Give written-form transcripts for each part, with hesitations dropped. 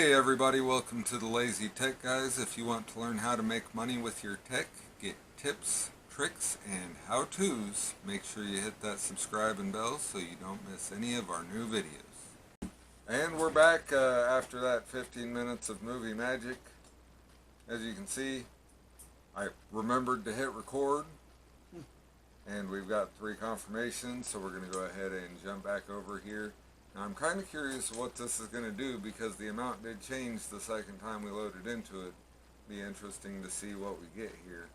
Hey everybody, welcome to the Lazy Tech Guys. If you want to learn how to make money with your tech, get tips, tricks, and how-tos, make sure you hit that subscribe and bell so you don't miss any of our new videos. And we're back after that 15 minutes of movie magic. As you can see, I remembered to hit record, and we've got 3 confirmations, so we're going to go ahead and jump back over here. Now I'm kind of curious what this is going to do because the amount did change the second time we loaded into it. Be interesting to see what we get here.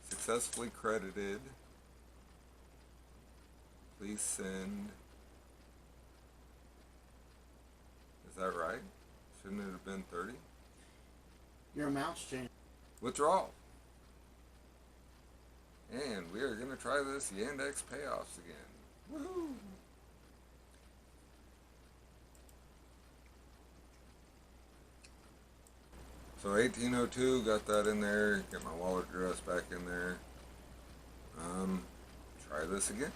Successfully credited. Please send. Is that right? Shouldn't it have been 30? Your amount's changed. Withdrawal. And we are going to try this Yandex payoffs again. Woohoo! So 1802, got that in there. Get my wallet address back in there. Try this again.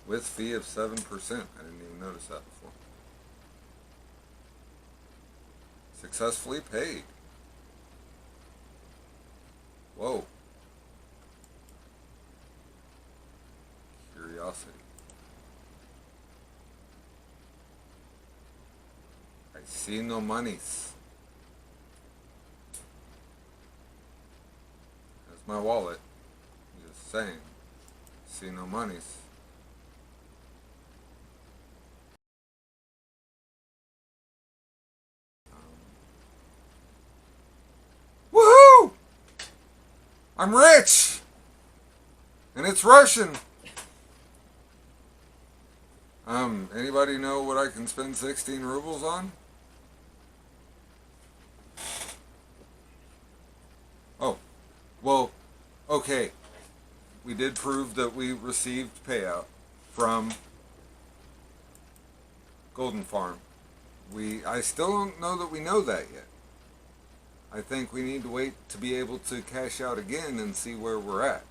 With fee of 7%. I didn't even notice that before. Successfully paid. Whoa. Curiosity. I see no monies. That's my wallet. Just saying. See no monies. Woohoo! I'm rich! And it's Russian! Anybody know what I can spend 16 rubles on? Oh, well, okay. We did prove that we received payout from Golden Farm. I still don't know that we know that yet. I think we need to wait to be able to cash out again and see where we're at.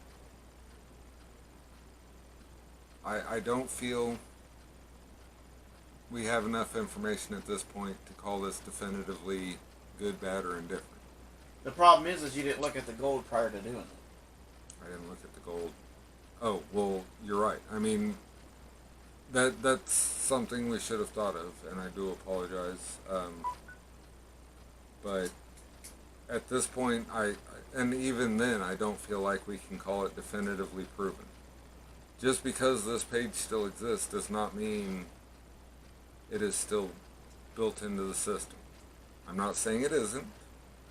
I don't feel we have enough information at this point to call this definitively good, bad, or indifferent. The problem is you didn't look at the gold prior to doing it. I didn't look at the gold. Oh, well, you're right. I mean, that's something we should have thought of, and I do apologize. But at this point, and even then, I don't feel like we can call it definitively proven. Just because this page still exists does not mean it is still built into the system. I'm not saying it isn't.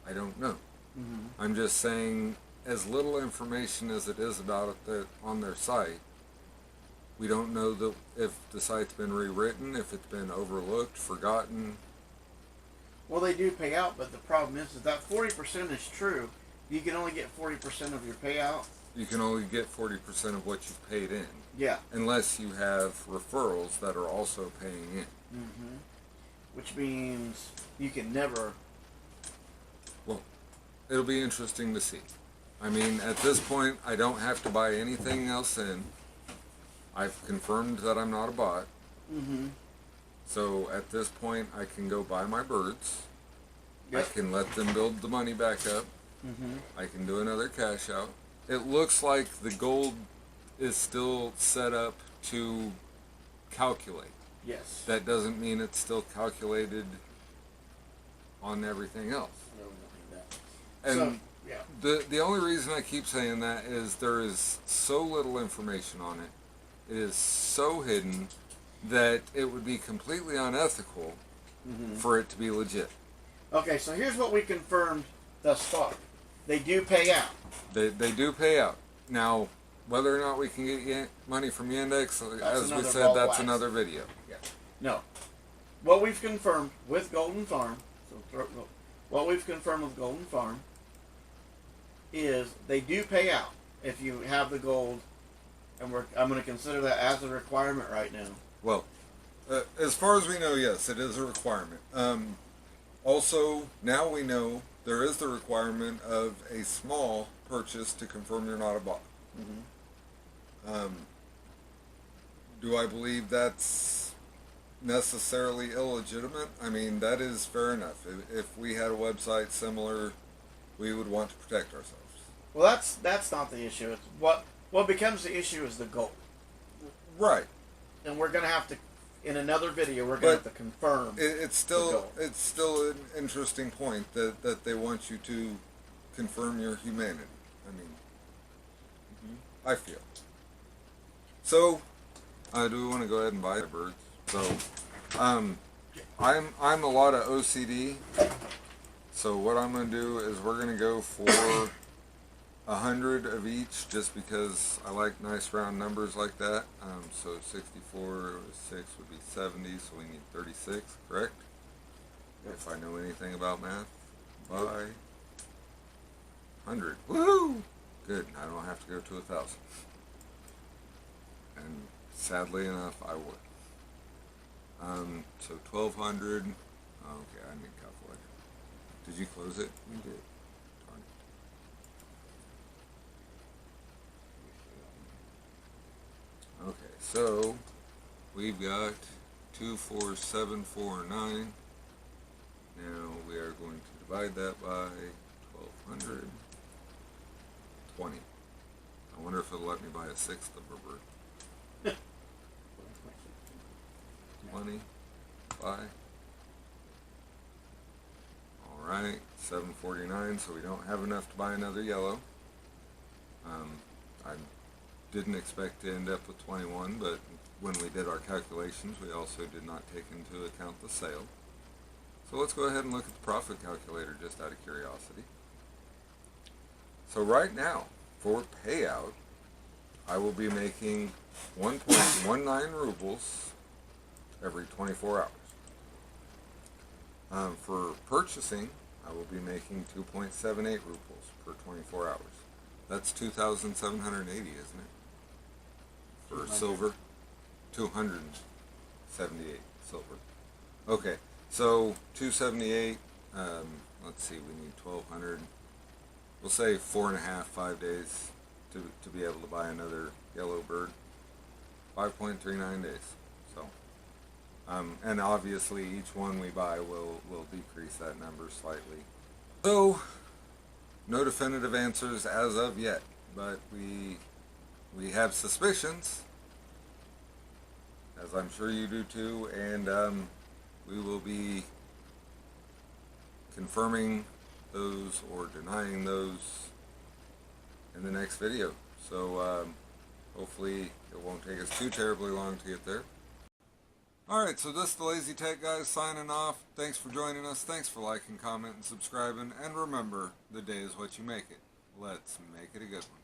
I don't know. Mm-hmm. I'm just saying as little information as it is about it on their site, we don't know if the site's been rewritten, if it's been overlooked, forgotten. Well, they do pay out, but the problem is that 40% is true. You can only get 40% of your payout. You can only get 40% of what you've paid in. Yeah. Unless you have referrals that are also paying in. Mm-hmm. Which means you can never... Well, it'll be interesting to see. I mean, at this point, I don't have to buy anything else in. I've confirmed that I'm not a bot. Mm-hmm. So at this point, I can go buy my birds. Yep. I can let them build the money back up. Mm-hmm. I can do another cash out. It looks like the gold is still set up to calculate. Yes. That doesn't mean it's still calculated on everything else. And so, yeah. The only reason I keep saying that is there is so little information on it. It is so hidden that it would be completely unethical for it to be legit. Okay, so here's what we confirmed thus far. They do pay out. They do pay out. Now, whether or not we can get money from Yandex, as we said, that's another video. Yeah. No. What we've confirmed with Golden Farm, what we've confirmed with Golden Farm is they do pay out if you have the gold, and I'm going to consider that as a requirement right now. Well, as far as we know, yes, it is a requirement. Also, now we know there is the requirement of a small purchase to confirm you're not a bot. Mm-hmm. Do I believe that's necessarily illegitimate? I mean, that is fair enough. If we had a website similar, we would want to protect ourselves. Well, that's not the issue. It's what becomes the issue is the goal. Right. And we're gonna have to, in another video, we're gonna have to confirm. It's still an interesting point that they want you to confirm your humanity. I mean, I feel. So, do we want to go ahead and buy the birds? So, I'm a lot of OCD. So what I'm going to do is we're going to go for 100 of each, just because I like nice round numbers like that. So 64 6 would be 70, so we need 36, correct? If I know anything about math, buy 100. Woohoo! Good. I don't have to go to 1,000. And sadly enough, I would. So 1,200. Okay, I need a calculator. Did you close it? You did. Darn it. Okay, so we've got 2, 4, 7, 4, 9. Now we are going to divide that by 1,200. 20. I wonder if it'll let me buy a sixth of a bird. 20. Buy. Alright, 749, so we don't have enough to buy another yellow. I didn't expect to end up with 21, but when we did our calculations, we also did not take into account the sale. So let's go ahead and look at the profit calculator just out of curiosity. So right now, for payout, I will be making 1.19 rubles every 24 hours. For purchasing, I will be making 2.78 rubles per 24 hours. That's 2,780, isn't it? For 200. silver, 278 silver. Okay, so 278. Let's see, we need 1,200. We'll say 4.5, 5 days to be able to buy another yellow bird. 5.39 days. So, and obviously each one we buy will decrease that number slightly. So, no definitive answers as of yet, but we have suspicions, as I'm sure you do too, and we will be confirming those or denying those in the next video. So hopefully it won't take us too terribly long to get there. Alright, so this is the Lazy Tech Guys signing off. Thanks for joining us. Thanks for liking, commenting, subscribing. And remember, the day is what you make it. Let's make it a good one.